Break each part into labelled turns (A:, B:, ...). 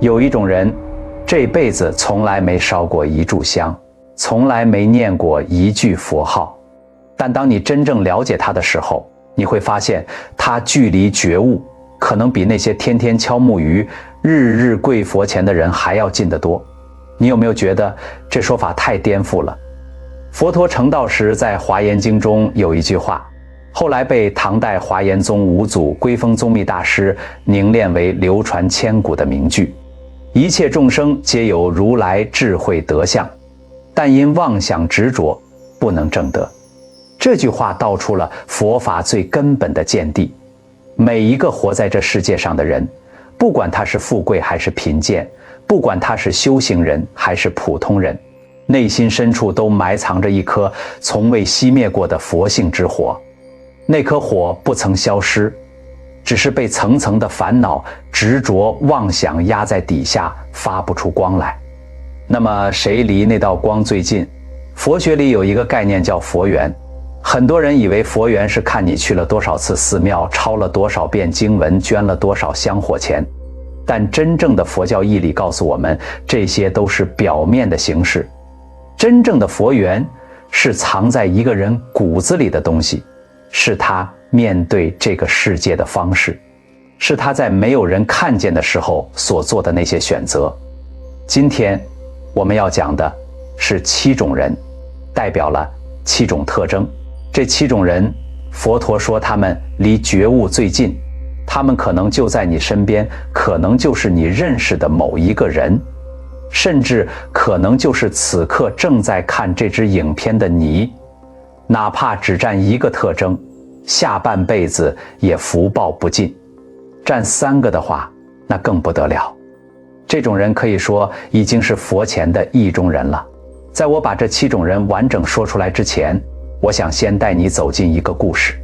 A: 有一种人，这辈子从来没烧过一炷香，从来没念过一句佛号，但当你真正了解他的时候，你会发现他距离觉悟可能比那些天天敲木鱼、日日跪佛前的人还要近得多。你有没有觉得这说法太颠覆了？佛陀成道时在《华严经》中有一句话，后来被唐代华严宗五祖圭峰宗密大师凝练为流传千古的名句：一切众生皆有如来智慧德相，但因妄想执着，不能证得。这句话道出了佛法最根本的见地。每一个活在这世界上的人，不管他是富贵还是贫贱，不管他是修行人还是普通人，内心深处都埋藏着一颗从未熄灭过的佛性之火。那颗火不曾消失，只是被层层的烦恼、执着、妄想压在底下，发不出光来。那么谁离那道光最近？佛学里有一个概念叫佛缘。很多人以为佛缘是看你去了多少次寺庙，抄了多少遍经文，捐了多少香火钱。但真正的佛教义理告诉我们，这些都是表面的形式。真正的佛缘是藏在一个人骨子里的东西，是他面对这个世界的方式，是他在没有人看见的时候所做的那些选择。今天我们要讲的是7种人，代表了7种特征。这7种人，佛陀说他们离觉悟最近，他们可能就在你身边，可能就是你认识的某一个人，甚至可能就是此刻正在看这支影片的你。哪怕只占一个特征，下半辈子也福报不尽。占3个的话，那更不得了。这种人可以说已经是佛前的意中人了。在我把这7种人完整说出来之前，我想先带你走进一个故事，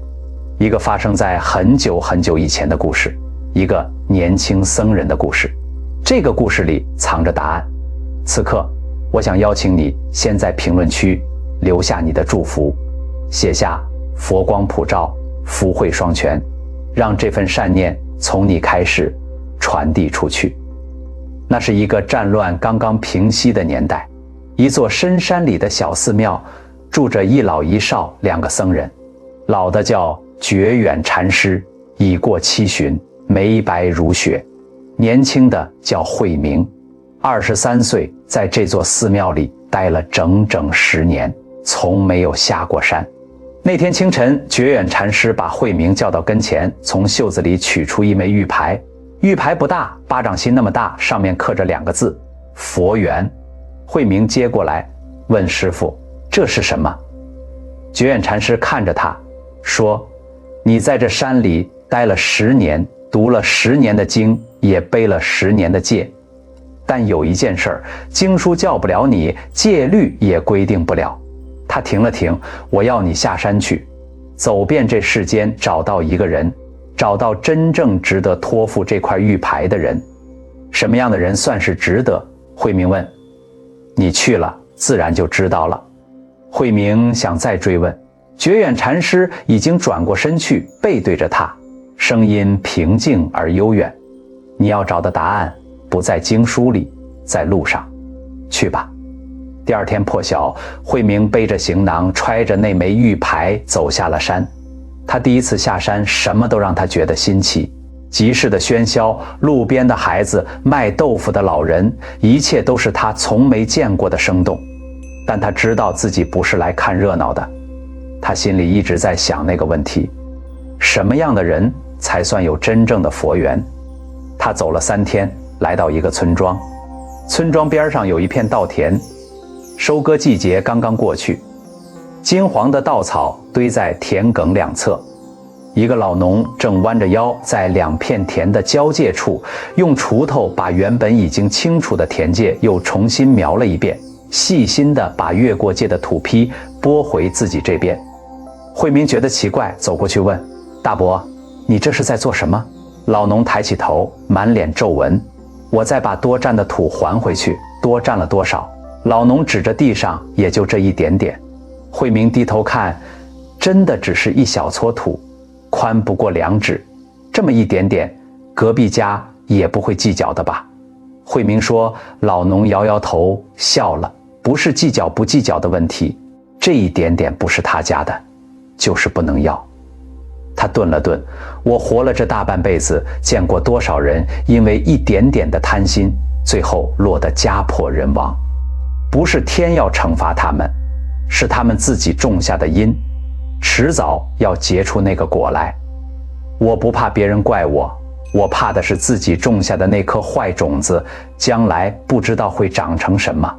A: 一个发生在很久很久以前的故事，一个年轻僧人的故事。这个故事里藏着答案。此刻，我想邀请你先在评论区留下你的祝福，写下佛光普照，福慧双全，让这份善念从你开始传递出去。那是一个战乱刚刚平息的年代，一座深山里的小寺庙住着一老一少2个僧人。老的叫觉远禅师，已过70，眉白如雪；年轻的叫慧明，23岁，在这座寺庙里待了整整10年，从没有下过山。那天清晨，觉远禅师把慧明叫到跟前，从袖子里取出一枚玉牌。玉牌不大，巴掌心那么大，上面刻着2个字：佛缘。慧明接过来，问师父：“这是什么？”觉远禅师看着他，说：“你在这山里待了10年，读了10年的经，也背了10年的戒。但有一件事儿，经书教不了你，戒律也规定不了。”他停了停，我要你下山去，走遍这世间，找到一个人，找到真正值得托付这块玉牌的人。什么样的人算是值得？慧明问。你去了，自然就知道了。慧明想再追问，觉远禅师已经转过身去，背对着他，声音平静而悠远。你要找的答案不在经书里，在路上，去吧。第2天破晓，慧明背着行囊，揣着那枚玉牌走下了山。他第一次下山，什么都让他觉得新奇。集市的喧嚣，路边的孩子，卖豆腐的老人，一切都是他从没见过的生动。但他知道自己不是来看热闹的，他心里一直在想那个问题：什么样的人才算有真正的佛缘？他走了3天，来到一个村庄。村庄边上有一片稻田，收割季节刚刚过去，金黄的稻草堆在田埂2侧。一个老农正弯着腰，在2片田的交界处，用锄头把原本已经清除的田界又重新描了一遍，细心地把越过界的土坯拨回自己这边。慧明觉得奇怪，走过去问：“大伯，你这是在做什么？”老农抬起头，满脸皱纹：“我再把多占的土还回去。”多占了多少？老农指着地上，也就这一点点。慧明低头看，真的只是一小撮土，宽不过2指，这么一点点，隔壁家也不会计较的吧？慧明说，老农摇摇头笑了，不是计较不计较的问题，这一点点不是他家的，就是不能要。他顿了顿，我活了这大半辈子，见过多少人因为一点点的贪心，最后落得家破人亡。不是天要惩罚他们，是他们自己种下的因，迟早要结出那个果来。我不怕别人怪我，我怕的是自己种下的那颗坏种子，将来不知道会长成什么。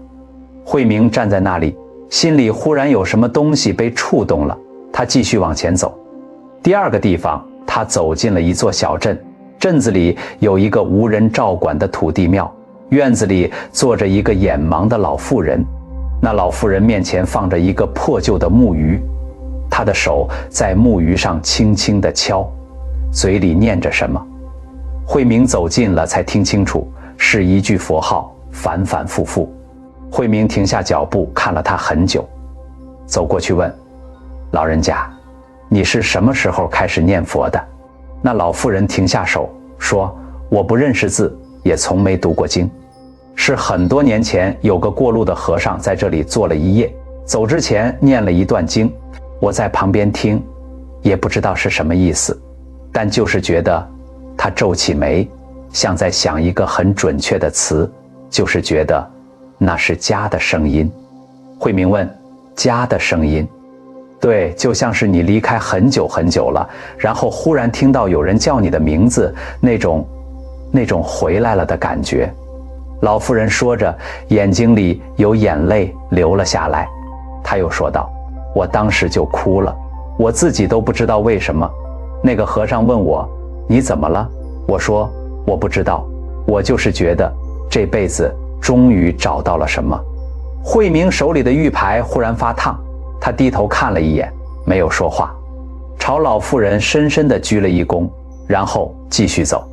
A: 慧明站在那里，心里忽然有什么东西被触动了，他继续往前走。第二个地方，他走进了一座小镇，镇子里有一个无人照管的土地庙，院子里坐着一个眼盲的老妇人，那老妇人面前放着一个破旧的木鱼，她的手在木鱼上轻轻地敲，嘴里念着什么。慧明走近了才听清楚，是一句佛号，反反复复。慧明停下脚步，看了他很久，走过去问：老人家，你是什么时候开始念佛的？那老妇人停下手说：我不认识字，也从没读过经，是很多年前有个过路的和尚在这里坐了一夜，走之前念了一段经，我在旁边听，也不知道是什么意思，但就是觉得他皱起眉，像在想一个很准确的词，就是觉得那是家的声音。慧明问：家的声音？对，就像是你离开很久很久了，然后忽然听到有人叫你的名字，那种回来了的感觉。老妇人说着，眼睛里有眼泪流了下来。她又说道：我当时就哭了，我自己都不知道为什么。那个和尚问我：你怎么了？我说：我不知道，我就是觉得这辈子终于找到了什么。慧明手里的玉牌忽然发烫，他低头看了一眼，没有说话，朝老妇人深深地鞠了一躬，然后继续走。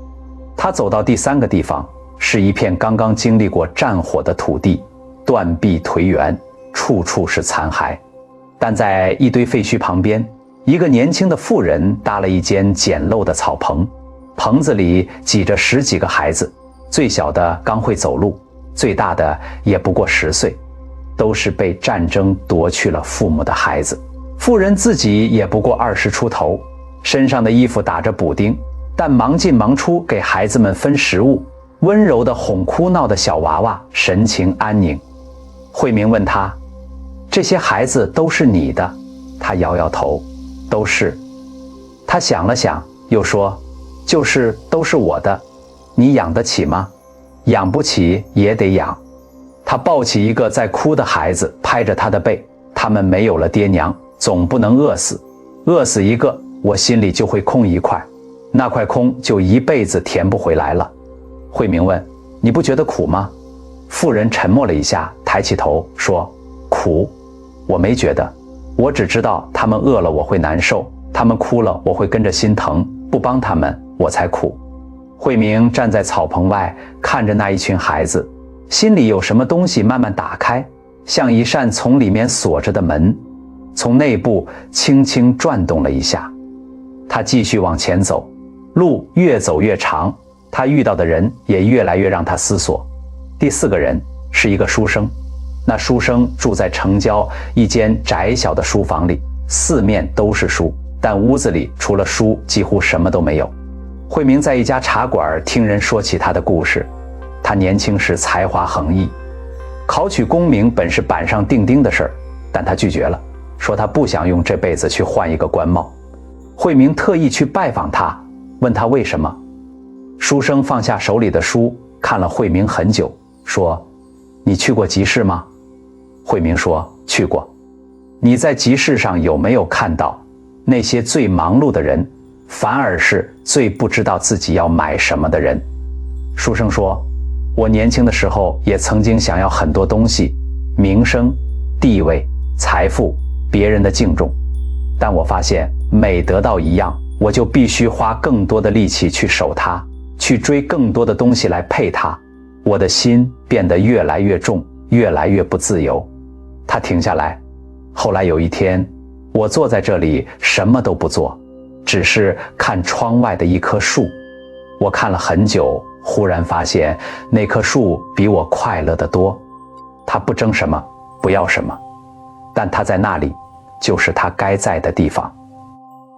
A: 他走到第三个地方，是一片刚刚经历过战火的土地，断壁颓垣，处处是残骸。但在一堆废墟旁边，一个年轻的妇人搭了一间简陋的草棚，棚子里挤着10几个孩子，最小的刚会走路，最大的也不过10岁，都是被战争夺去了父母的孩子。妇人自己也不过20出头，身上的衣服打着补丁，但忙进忙出给孩子们分食物，温柔地哄哭闹的小娃娃，神情安宁。慧明问他：这些孩子都是你的？他摇摇头：都是。他想了想，又说：就是都是我的，你养得起吗？养不起也得养。他抱起一个在哭的孩子，拍着他的背：他们没有了爹娘，总不能饿死，饿死一个，我心里就会空一块，那块空就一辈子填不回来了。慧明问：你不觉得苦吗？妇人沉默了一下，抬起头说：苦？我没觉得，我只知道他们饿了我会难受，他们哭了我会跟着心疼，不帮他们我才苦。慧明站在草棚外，看着那一群孩子，心里有什么东西慢慢打开，像一扇从里面锁着的门，从内部轻轻转动了一下。他继续往前走，路越走越长，他遇到的人也越来越让他思索。第4个人是一个书生，那书生住在城郊一间窄小的书房里，四面都是书，但屋子里除了书几乎什么都没有。慧明在一家茶馆听人说起他的故事，他年轻时才华横溢，考取功名本是板上钉钉的事儿，但他拒绝了，说他不想用这辈子去换一个官帽。慧明特意去拜访他，问他为什么。书生放下手里的书，看了慧明很久，说：你去过集市吗？慧明说：去过。你在集市上有没有看到，那些最忙碌的人，反而是最不知道自己要买什么的人？书生说：我年轻的时候也曾经想要很多东西，名声、地位、财富、别人的敬重，但我发现每得到一样，我就必须花更多的力气去守它，去追更多的东西来配它，我的心变得越来越重，越来越不自由。他停下来，后来有一天，我坐在这里什么都不做，只是看窗外的一棵树，我看了很久，忽然发现那棵树比我快乐得多。它不争什么，不要什么，但它在那里，就是它该在的地方。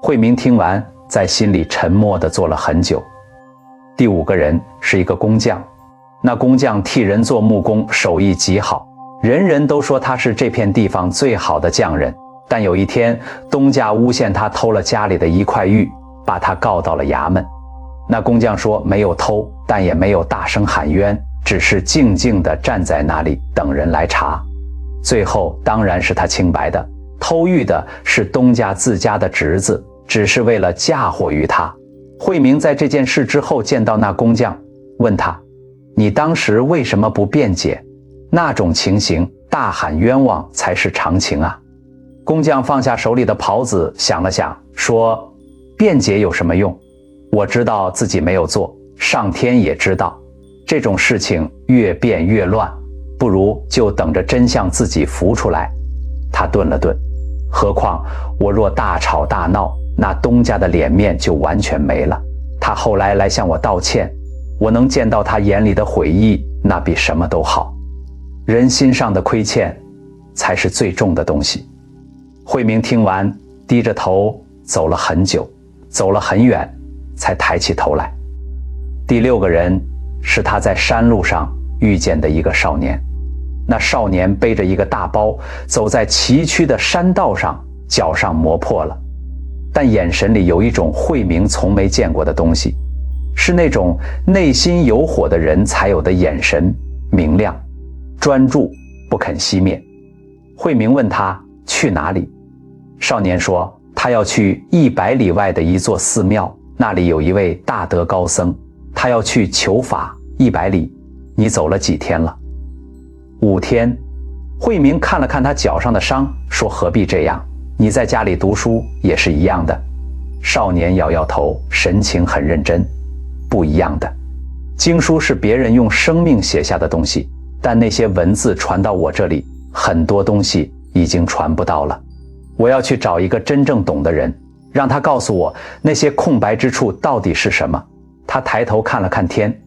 A: 慧明听完，在心里沉默地坐了很久。第5个人是一个工匠，那工匠替人做木工，手艺极好，人人都说他是这片地方最好的匠人。但有一天，东家诬陷他偷了家里的一块玉，把他告到了衙门。那工匠说没有偷，但也没有大声喊冤，只是静静地站在那里等人来查。最后当然是他清白的，偷玉的是东家自家的侄子，只是为了嫁祸于他。慧明在这件事之后见到那工匠，问他：你当时为什么不辩解？那种情形大喊冤枉才是常情啊。工匠放下手里的袍子，想了想，说：辩解有什么用？我知道自己没有做，上天也知道，这种事情越辩越乱，不如就等着真相自己浮出来。他顿了顿，何况我若大吵大闹，那东家的脸面就完全没了。他后来向我道歉，我能见到他眼里的悔意，那比什么都好。人心上的亏欠才是最重的东西。慧明听完，低着头走了很久，走了很远，才抬起头来。第6个人是他在山路上遇见的一个少年。那少年背着一个大包，走在崎岖的山道上，脚上磨破了，但眼神里有一种慧明从没见过的东西，是那种内心有火的人才有的眼神，明亮专注，不肯熄灭。慧明问他去哪里，少年说他要去100里外的一座寺庙，那里有一位大德高僧，他要去求法100里。你走了几天了？5天。慧明看了看他脚上的伤，说何必这样，你在家里读书也是一样的。少年摇摇头，神情很认真。不一样的，经书是别人用生命写下的东西，但那些文字传到我这里，很多东西已经传不到了。我要去找一个真正懂的人，让他告诉我那些空白之处到底是什么。他抬头看了看天，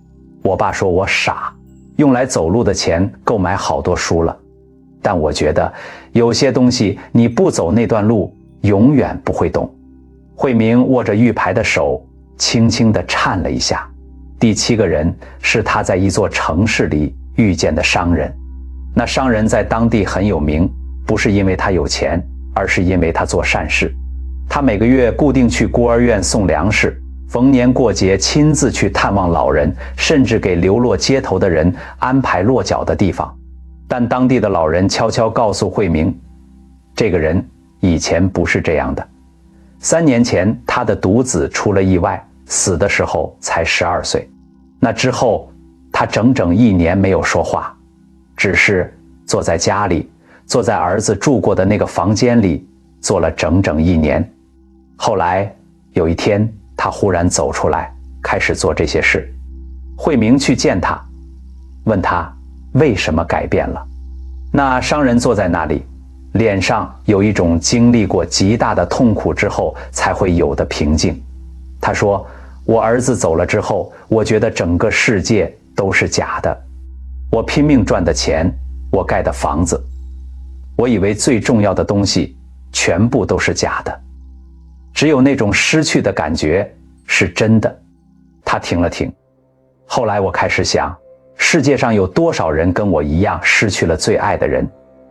A: 我爸说我傻，用来走路的钱购买好多书了。但我觉得有些东西你不走那段路，永远不会懂。慧明握着玉牌的手轻轻地颤了一下。第7个人是他在一座城市里遇见的商人。那商人在当地很有名，不是因为他有钱，而是因为他做善事。他每个月固定去孤儿院送粮食，逢年过节亲自去探望老人，甚至给流落街头的人安排落脚的地方。但当地的老人悄悄告诉慧明，这个人以前不是这样的。3年前他的独子出了意外，死的时候才12岁。那之后他整整1年没有说话，只是坐在家里，坐在儿子住过的那个房间里，坐了整整1年。后来有一天他忽然走出来，开始做这些事。慧明去见他，问他为什么改变了。那商人坐在那里，脸上有一种经历过极大的痛苦之后才会有的平静。他说，我儿子走了之后，我觉得整个世界都是假的。我拼命赚的钱，我盖的房子，我以为最重要的东西全部都是假的，只有那种失去的感觉是真的。他停了停。后来我开始想，世界上有多少人跟我一样失去了最爱的人，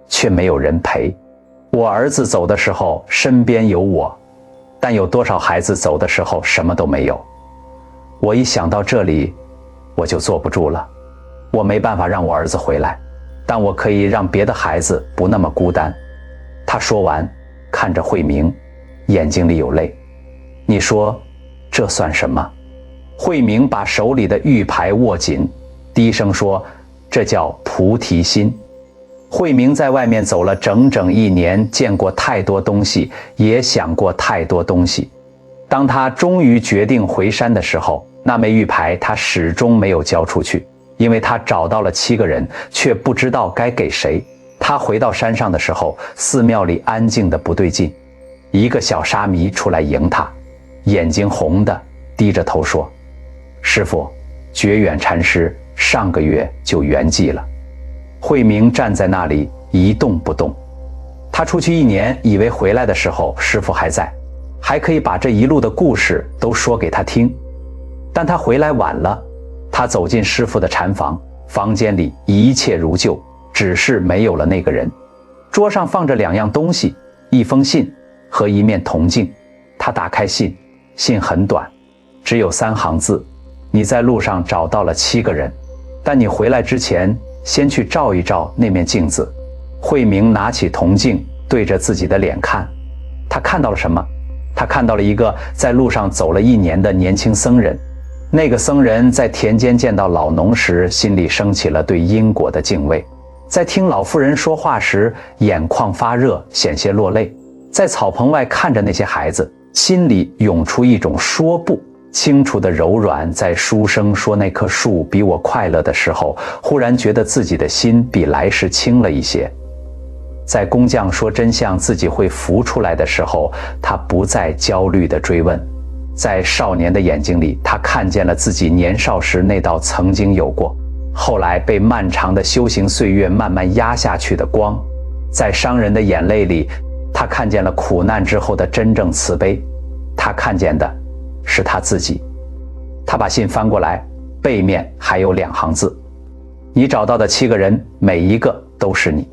A: 却没有人陪。我儿子走的时候身边有我，但有多少孩子走的时候什么都没有。我一想到这里，我就坐不住了。我没办法让我儿子回来，但我可以让别的孩子不那么孤单。他说完，看着慧明，眼睛里有泪。你说这算什么？慧明把手里的玉牌握紧，低声说，这叫菩提心。慧明在外面走了整整1年，见过太多东西，也想过太多东西。当他终于决定回山的时候，那枚玉牌他始终没有交出去，因为他找到了7个人，却不知道该给谁。他回到山上的时候，寺庙里安静的不对劲。一个小沙弥出来迎他，眼睛红的，低着头说，师父，觉远禅师上个月就圆寂了。慧明站在那里一动不动。他出去1年，以为回来的时候师父还在，还可以把这一路的故事都说给他听。但他回来晚了，他走进师父的禅房，房间里一切如旧，只是没有了那个人。桌上放着2样东西，一封信和一面铜镜。他打开信，信很短，只有3行字：你在路上找到了7个人，但你回来之前先去照一照那面镜子。慧明拿起铜镜对着自己的脸看，他看到了什么？他看到了一个在路上走了1年的年轻僧人。那个僧人在田间见到老农时，心里升起了对因果的敬畏；在听老妇人说话时，眼眶发热，险些落泪；在草棚外看着那些孩子，心里涌出一种说不清楚的柔软。在书生说那棵树比我快乐的时候，忽然觉得自己的心比来时轻了一些。在工匠说真相自己会浮出来的时候，他不再焦虑地追问。在少年的眼睛里，他看见了自己年少时那道曾经有过，后来被漫长的修行岁月慢慢压下去的光。在商人的眼泪里，他看见了苦难之后的真正慈悲。他看见的是他自己。他把信翻过来，背面还有2行字：你找到的7个人，每一个都是你。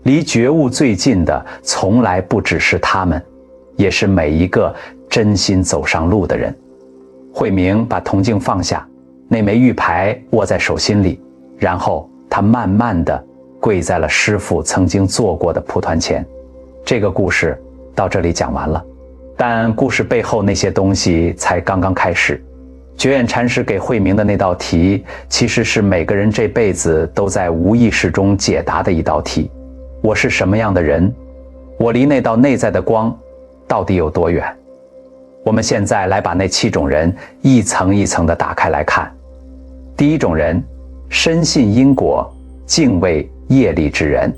A: 离觉悟最近的从来不只是他们，也是每一个真心走上路的人。慧明把铜镜放下，那枚玉牌握在手心里，然后他慢慢地跪在了师父曾经坐过的蒲团前。这个故事到这里讲完了，但故事背后那些东西才刚刚开始。觉远禅师给慧明的那道题，其实是每个人这辈子都在无意识中解答的一道题。我是什么样的人？我离那道内在的光到底有多远？我们现在来把那7种人一层一层地打开来看。第一种人，深信因果，敬畏业力之人。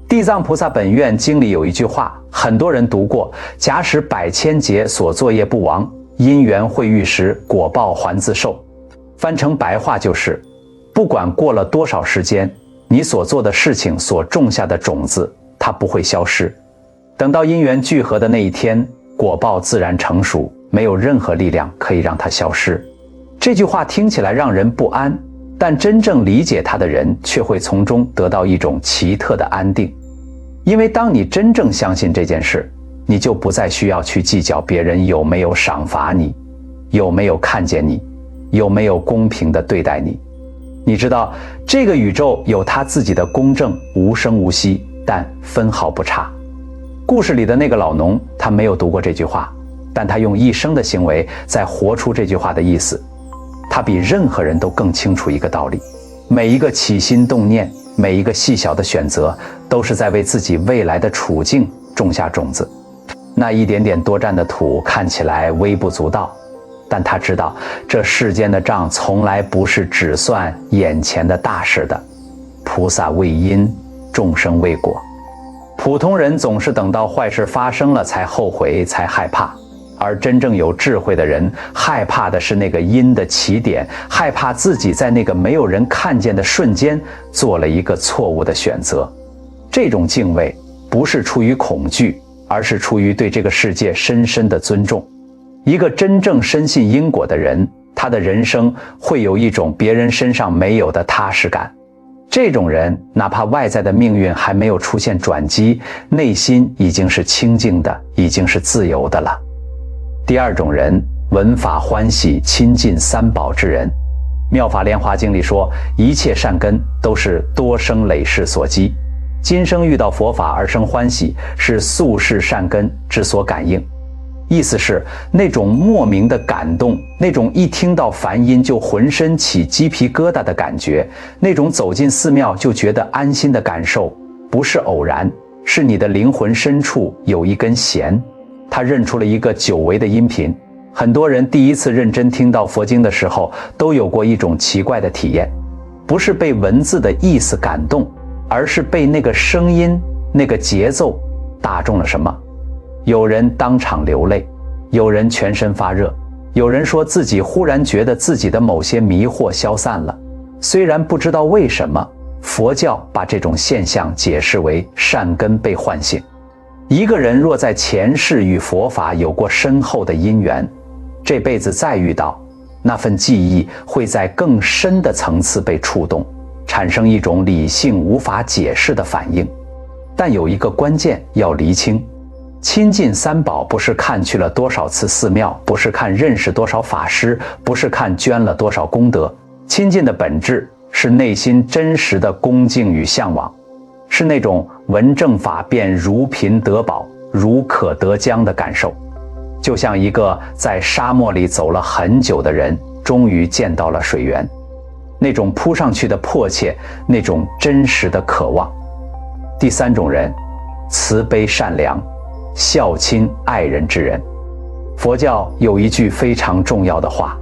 A: 地藏菩萨本愿经里有一句话，很多人读过：假使百千劫所作业不亡，因缘会遇时，果报还自受。翻成白话就是，不管过了多少时间，你所做的事情所种下的种子，它不会消失。等到因缘聚合的那一天，果报自然成熟，没有任何力量可以让它消失。这句话听起来让人不安，但真正理解它的人却会从中得到一种奇特的安定。因为当你真正相信这件事，你就不再需要去计较别人有没有赏罚你，有没有看见你，有没有公平地对待你。你知道这个宇宙有它自己的公正，无声无息，但分毫不差。故事里的那个老农，他没有读过这句话，但他用一生的行为在活出这句话的意思。他比任何人都更清楚一个道理：每一个起心动念，每一个细小的选择，都是在为自己未来的处境种下种子。那一点点多占的土看起来微不足道，但他知道这世间的账从来不是只算眼前的大事的。菩萨为因，众生为果。普通人总是等到坏事发生了才后悔，才害怕，而真正有智慧的人，害怕的是那个因的起点，害怕自己在那个没有人看见的瞬间做了一个错误的选择。这种敬畏不是出于恐惧，而是出于对这个世界深深的尊重。一个真正深信因果的人，他的人生会有一种别人身上没有的踏实感。这种人哪怕外在的命运还没有出现转机，内心已经是清净的，已经是自由的了。第二种人，闻法欢喜，亲近三宝之人。妙法莲华经里说，一切善根都是多生累世所积，今生遇到佛法而生欢喜，是宿世善根之所感应。意思是那种莫名的感动，那种一听到梵音就浑身起鸡皮疙瘩的感觉，那种走进寺庙就觉得安心的感受，不是偶然，是你的灵魂深处有一根弦。他认出了一个久违的音频。很多人第一次认真听到佛经的时候，都有过一种奇怪的体验，不是被文字的意思感动，而是被那个声音、那个节奏打中了什么。有人当场流泪，有人全身发热，有人说自己忽然觉得自己的某些迷惑消散了，虽然不知道为什么，佛教把这种现象解释为善根被唤醒。一个人若在前世与佛法有过深厚的因缘，这辈子再遇到，那份记忆会在更深的层次被触动，产生一种理性无法解释的反应。但有一个关键要厘清，亲近三宝不是看去了多少次寺庙，不是看认识多少法师，不是看捐了多少功德，亲近的本质是内心真实的恭敬与向往，是那种闻正法便如贫得宝，如渴得浆的感受。就像一个在沙漠里走了很久的人，终于见到了水源，那种扑上去的迫切，那种真实的渴望。第三种人，慈悲善良、孝亲爱人之人。佛教有一句非常重要的话，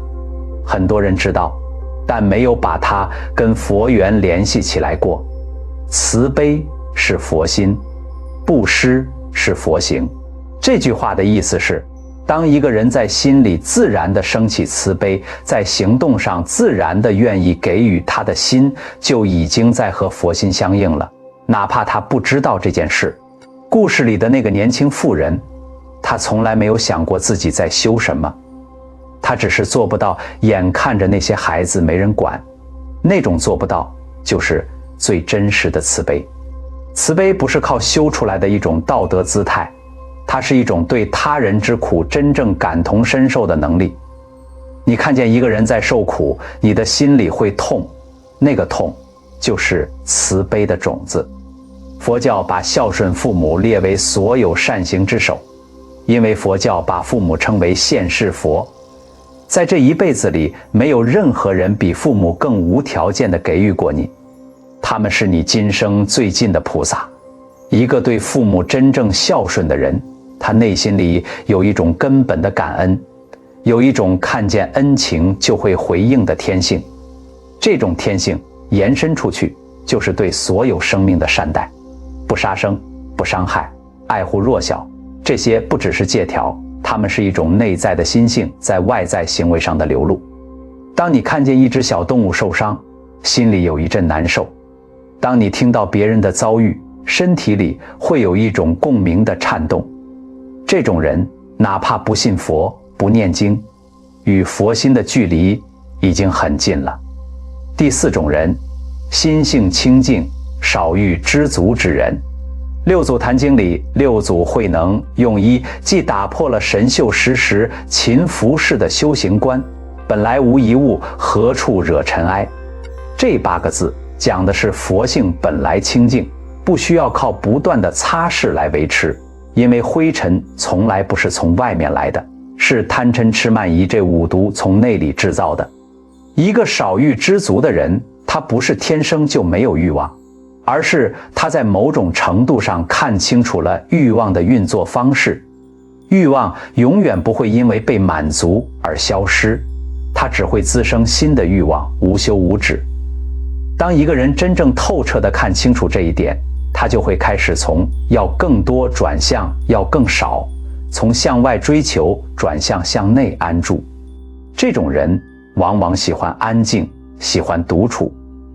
A: 很多人知道，但没有把它跟佛缘联系起来过。慈悲是佛心，布施是佛行。这句话的意思是，当一个人在心里自然地升起慈悲，在行动上自然地愿意给予，他的心就已经在和佛心相应了，哪怕他不知道这件事。故事里的那个年轻妇人，她从来没有想过自己在修什么，她只是做不到眼看着那些孩子没人管，那种做不到就是最真实的慈悲。慈悲不是靠修出来的一种道德姿态，它是一种对他人之苦真正感同身受的能力。你看见一个人在受苦，你的心里会痛，那个痛就是慈悲的种子。佛教把孝顺父母列为所有善行之首，因为佛教把父母称为现世佛。在这一辈子里，没有任何人比父母更无条件地给予过你，他们是你今生最近的菩萨。一个对父母真正孝顺的人，他内心里有一种根本的感恩，有一种看见恩情就会回应的天性。这种天性延伸出去，就是对所有生命的善待，不杀生，不伤害，爱护弱小。这些不只是戒条，它们是一种内在的心性在外在行为上的流露。当你看见一只小动物受伤，心里有一阵难受；当你听到别人的遭遇，身体里会有一种共鸣的颤动。这种人哪怕不信佛，不念经，与佛心的距离已经很近了。第四种人，心性清净，少欲知足之人。六祖坛经里，六祖慧能用一既打破了神秀时勤拂拭的修行观，本来无一物，何处惹尘埃。这8个字讲的是佛性本来清净，不需要靠不断的擦拭来维持，因为灰尘从来不是从外面来的，是贪嗔痴慢疑这5毒从内里制造的。一个少欲知足的人，他不是天生就没有欲望，而是他在某种程度上看清楚了欲望的运作方式。欲望永远不会因为被满足而消失，它只会滋生新的欲望，无休无止。当一个人真正透彻地看清楚这一点，他就会开始从要更多转向要更少，从向外追求转向内安住。这种人往往喜欢安静，喜欢独处，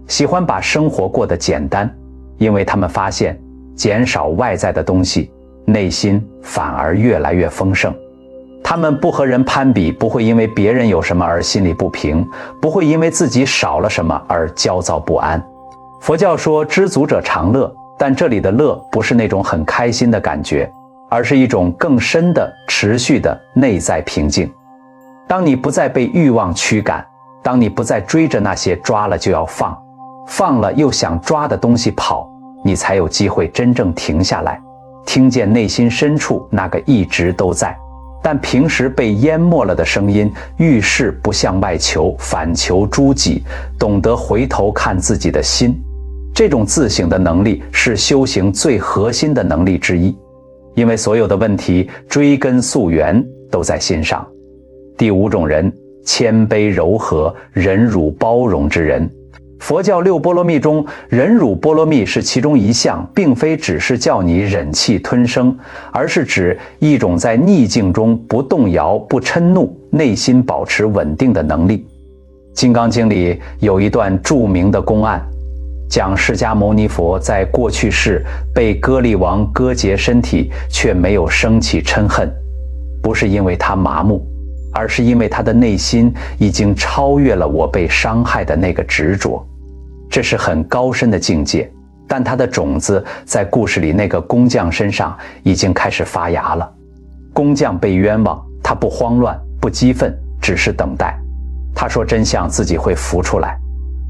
A: 喜欢把生活过得简单，因为他们发现减少外在的东西，内心反而越来越丰盛。他们不和人攀比，不会因为别人有什么而心里不平，不会因为自己少了什么而焦躁不安。佛教说知足者常乐，但这里的乐不是那种很开心的感觉，而是一种更深的持续的内在平静。当你不再被欲望驱赶，当你不再追着那些抓了就要放，放了又想抓的东西跑，你才有机会真正停下来，听见内心深处那个一直都在但平时被淹没了的声音。遇事不向外求，反求诸己，懂得回头看自己的心。这种自省的能力是修行最核心的能力之一，因为所有的问题追根溯源都在心上。第5种人，谦卑柔和、忍辱包容之人。佛教6波罗蜜中，忍辱波罗蜜是其中一项，并非只是叫你忍气吞声，而是指一种在逆境中不动摇、不嗔怒，内心保持稳定的能力。《金刚经》里有一段著名的公案，讲释迦牟尼佛在过去世被歌利王割截身体，却没有生起嗔恨，不是因为他麻木，而是因为他的内心已经超越了我被伤害的那个执着。这是很高深的境界，但他的种子在故事里那个工匠身上已经开始发芽了。工匠被冤枉，他不慌乱，不激愤，只是等待。他说真相自己会浮出来，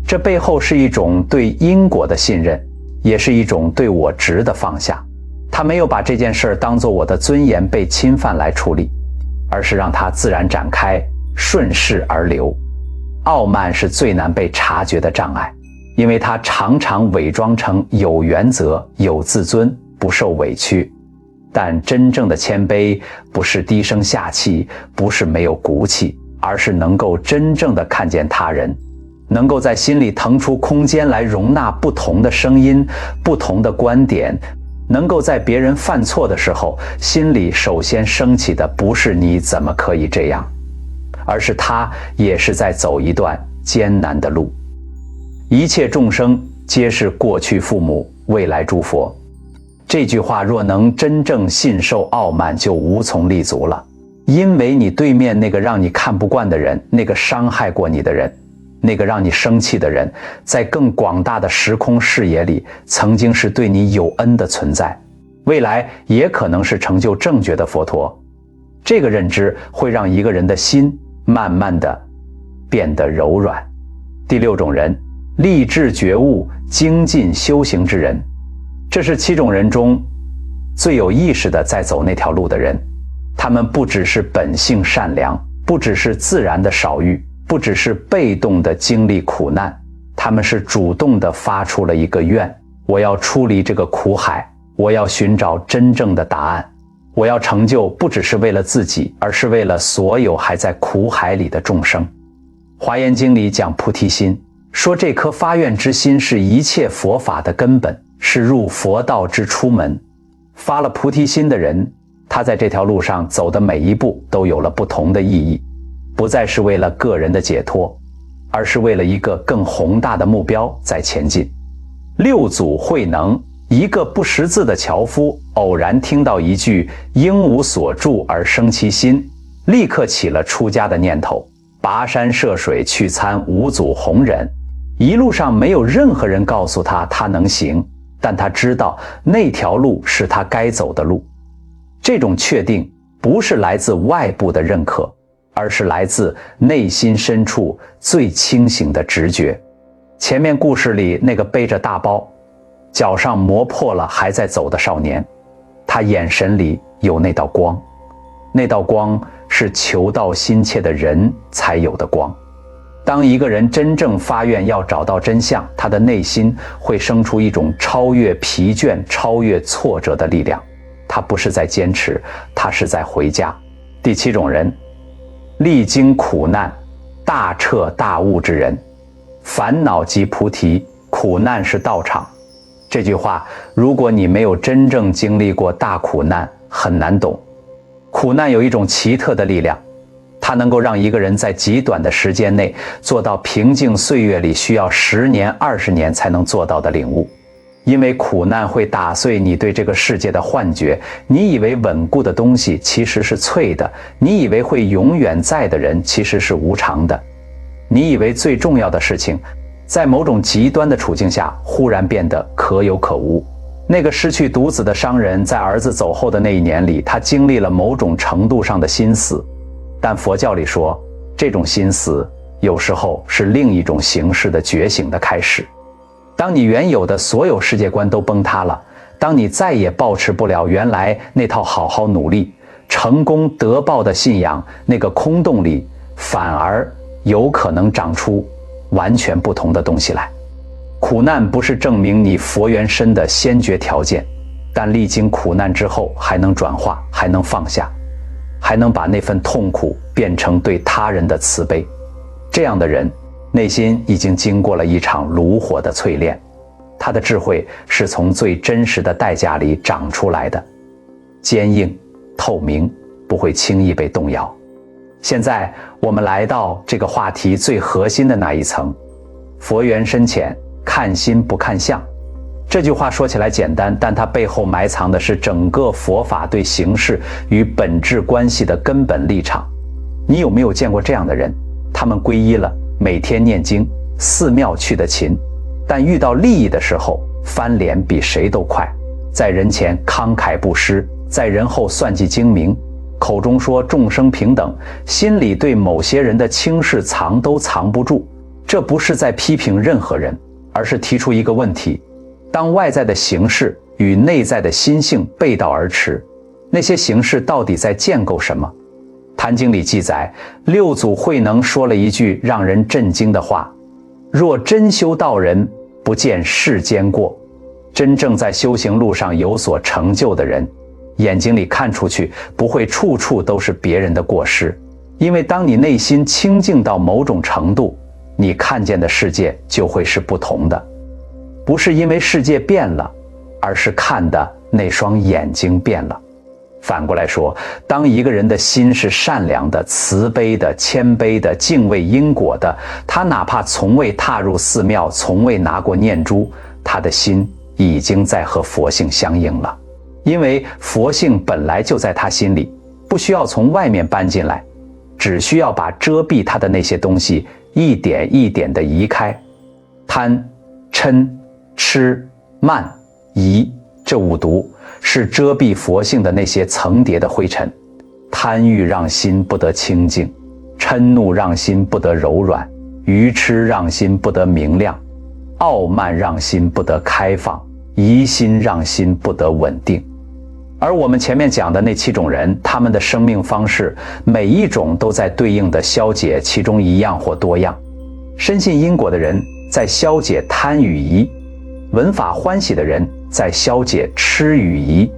A: 这背后是一种对因果的信任，也是一种对我执的放下。他没有把这件事当作我的尊严被侵犯来处理，而是让它自然展开，顺势而流。傲慢是最难被察觉的障碍，因为它常常伪装成有原则、有自尊，不受委屈。但真正的谦卑不是低声下气，不是没有骨气，而是能够真正的看见他人，能够在心里腾出空间来容纳不同的声音、不同的观点，能够在别人犯错的时候，心里首先升起的不是你怎么可以这样，而是他也是在走一段艰难的路。一切众生皆是过去父母，未来诸佛。这句话若能真正信受傲慢，就无从立足了。因为你对面那个让你看不惯的人，那个伤害过你的人，那个让你生气的人，在更广大的时空视野里，曾经是对你有恩的存在，未来也可能是成就正觉的佛陀。这个认知会让一个人的心慢慢的变得柔软。第六种人，立志觉悟、精进修行之人。这是7种人中最有意识的在走那条路的人。他们不只是本性善良，不只是自然的少欲，不只是被动的经历苦难，他们是主动的发出了一个愿：我要出离这个苦海，我要寻找真正的答案，我要成就不只是为了自己，而是为了所有还在苦海里的众生。华严经里讲菩提心，说这颗发愿之心是一切佛法的根本，是入佛道之出门。发了菩提心的人，他在这条路上走的每一步都有了不同的意义，不再是为了个人的解脱，而是为了一个更宏大的目标在前进。六祖慧能，一个不识字的樵夫，偶然听到一句应无所住而生其心，立刻起了出家的念头，跋山涉水去参五祖弘忍。一路上没有任何人告诉他他能行，但他知道那条路是他该走的路。这种确定不是来自外部的认可，而是来自内心深处最清醒的直觉。前面故事里那个背着大包，脚上磨破了还在走的少年，他眼神里有那道光，那道光是求道心切的人才有的光。当一个人真正发愿要找到真相，他的内心会生出一种超越疲倦、超越挫折的力量。他不是在坚持，他是在回家。第7种人，历经苦难、大彻大悟之人。烦恼即菩提，苦难是道场。这句话，如果你没有真正经历过大苦难，很难懂。苦难有一种奇特的力量，它能够让一个人在极短的时间内做到平静岁月里需要10年、20年才能做到的领悟。因为苦难会打碎你对这个世界的幻觉，你以为稳固的东西其实是脆的，你以为会永远在的人其实是无常的，你以为最重要的事情，在某种极端的处境下忽然变得可有可无。那个失去独子的商人在儿子走后的那1年里，他经历了某种程度上的心死，但佛教里说，这种心死有时候是另一种形式的觉醒的开始。当你原有的所有世界观都崩塌了，当你再也抱持不了原来那套好好努力、成功得报的信仰，那个空洞里反而有可能长出完全不同的东西来。苦难不是证明你佛缘深的先决条件，但历经苦难之后还能转化，还能放下，还能把那份痛苦变成对他人的慈悲。这样的人内心已经经过了一场炉火的淬炼，他的智慧是从最真实的代价里长出来的，坚硬透明，不会轻易被动摇。现在我们来到这个话题最核心的那一层，佛缘深浅，看心不看相。这句话说起来简单，但它背后埋藏的是整个佛法对形式与本质关系的根本立场。你有没有见过这样的人？他们皈依了，每天念经，寺庙去得勤，但遇到利益的时候翻脸比谁都快，在人前慷慨布施，在人后算计精明，口中说众生平等，心里对某些人的轻视藏都藏不住。这不是在批评任何人，而是提出一个问题：当外在的形式与内在的心性背道而驰，那些形式到底在建构什么？坛经里记载，六祖慧能说了一句让人震惊的话：若真修道人，不见世间过。真正在修行路上有所成就的人，眼睛里看出去不会处处都是别人的过失，因为当你内心清净到某种程度，你看见的世界就会是不同的。不是因为世界变了，而是看的那双眼睛变了。反过来说，当一个人的心是善良的、慈悲的、谦卑的、敬畏因果的，他哪怕从未踏入寺庙，从未拿过念珠，他的心已经在和佛性相应了。因为佛性本来就在他心里，不需要从外面搬进来，只需要把遮蔽他的那些东西一点一点地移开。贪、嗔、痴、慢、疑，这五毒是遮蔽佛性的那些层叠的灰尘。贪欲让心不得清净，嗔怒让心不得柔软，愚痴让心不得明亮，傲慢让心不得开放，疑心让心不得稳定。而我们前面讲的那7种人，他们的生命方式每一种都在对应的消解其中一样或多样。深信因果的人在消解贪与疑，闻法欢喜的人在消解痴与疑，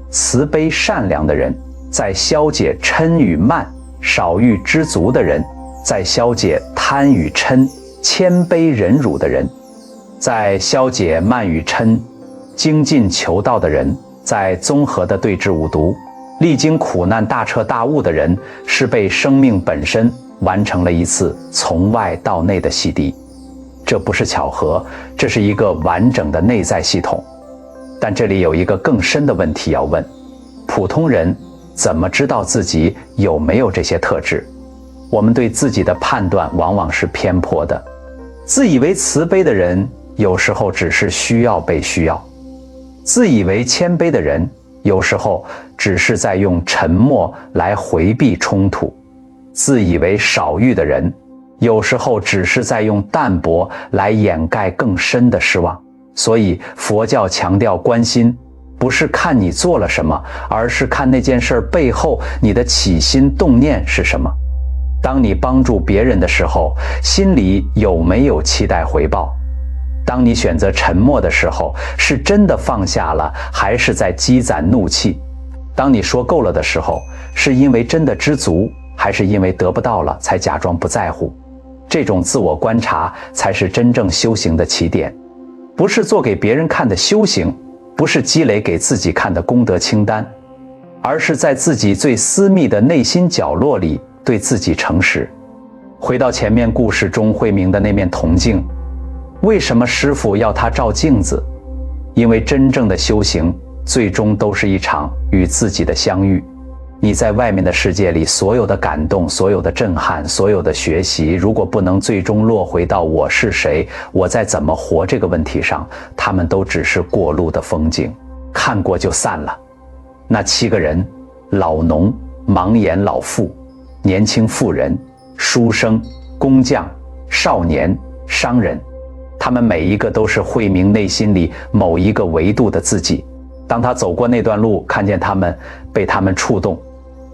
A: 慈悲善良的人在消解嗔与慢，少欲知足的人在消解贪与嗔，谦卑忍辱的人在消解慢与嗔，精进求道的人在综合的对治五毒，历经苦难大彻大悟的人是被生命本身完成了一次从外到内的洗涤。这不是巧合，这是一个完整的内在系统。但这里有一个更深的问题要问：普通人怎么知道自己有没有这些特质？我们对自己的判断往往是偏颇的。自以为慈悲的人，有时候只是需要被需要；自以为谦卑的人，有时候只是在用沉默来回避冲突；自以为少欲的人，有时候只是在用淡泊来掩盖更深的失望。所以佛教强调关心，不是看你做了什么，而是看那件事背后你的起心动念是什么。当你帮助别人的时候，心里有没有期待回报？当你选择沉默的时候，是真的放下了，还是在积攒怒气？当你说够了的时候，是因为真的知足，还是因为得不到了才假装不在乎？这种自我观察才是真正修行的起点，不是做给别人看的修行，不是积累给自己看的功德清单，而是在自己最私密的内心角落里对自己诚实。回到前面故事中慧明的那面铜镜，为什么师父要他照镜子？因为真正的修行最终都是一场与自己的相遇。你在外面的世界里所有的感动，所有的震撼，所有的学习，如果不能最终落回到我是谁，我在怎么活这个问题上，他们都只是过路的风景，看过就散了。那7个人，老农、盲眼老妇、年轻妇人、书生、工匠、少年、商人，他们每一个都是慧明内心里某一个维度的自己。当他走过那段路，看见他们，被他们触动，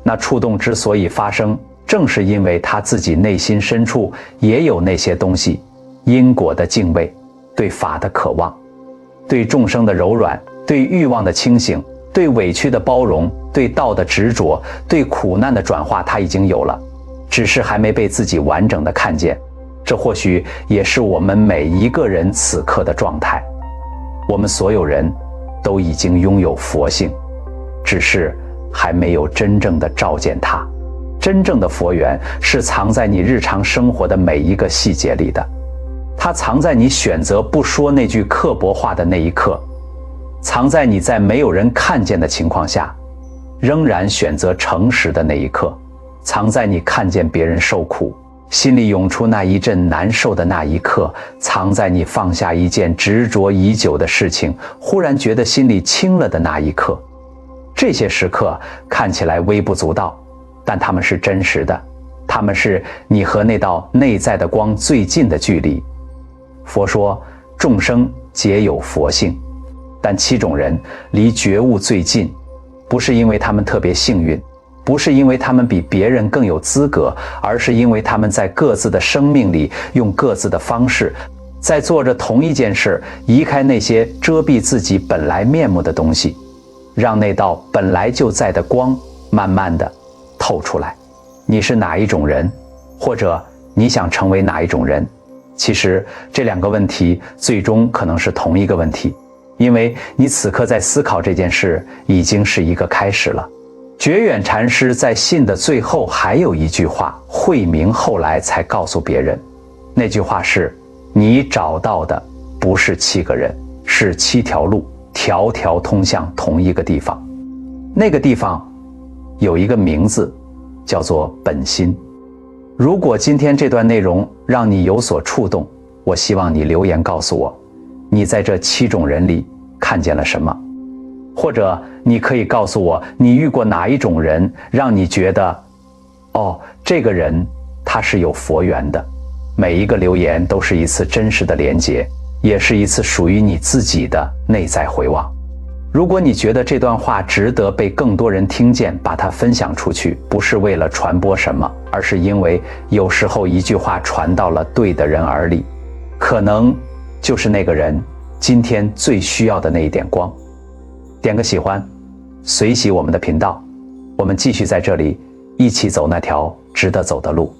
A: 那触动之所以发生，正是因为他自己内心深处也有那些东西：因果的敬畏，对法的渴望，对众生的柔软，对欲望的清醒，对委屈的包容，对道的执着，对苦难的转化，他已经有了，只是还没被自己完整的看见。这或许也是我们每一个人此刻的状态。我们所有人都已经拥有佛性，只是还没有真正的照见它。真正的佛缘是藏在你日常生活的每一个细节里的，它藏在你选择不说那句刻薄话的那一刻，藏在你在没有人看见的情况下仍然选择诚实的那一刻，藏在你看见别人受苦心里涌出那一阵难受的那一刻，藏在你放下一件执着已久的事情忽然觉得心里轻了的那一刻。这些时刻看起来微不足道，但它们是真实的，它们是你和那道内在的光最近的距离。佛说众生皆有佛性，但7种人离觉悟最近，不是因为他们特别幸运，不是因为他们比别人更有资格，而是因为他们在各自的生命里用各自的方式在做着同一件事，移开那些遮蔽自己本来面目的东西，让那道本来就在的光慢慢的透出来。你是哪一种人，或者你想成为哪一种人？其实这2个问题最终可能是同一个问题，因为你此刻在思考这件事已经是一个开始了。觉远禅师在信的最后还有一句话，慧明后来才告诉别人，那句话是：你找到的不是7个人，是7条路，条条通向同一个地方。那个地方有一个名字，叫做本心。如果今天这段内容让你有所触动，我希望你留言告诉我，你在这7种人里看见了什么？或者你可以告诉我，你遇过哪一种人让你觉得，哦，这个人他是有佛缘的。每一个留言都是一次真实的连结，也是一次属于你自己的内在回望。如果你觉得这段话值得被更多人听见，把它分享出去，不是为了传播什么，而是因为有时候一句话传到了对的人耳里，可能就是那个人今天最需要的那一点光。点个喜欢，随喜我们的频道，我们继续在这里一起走那条值得走的路。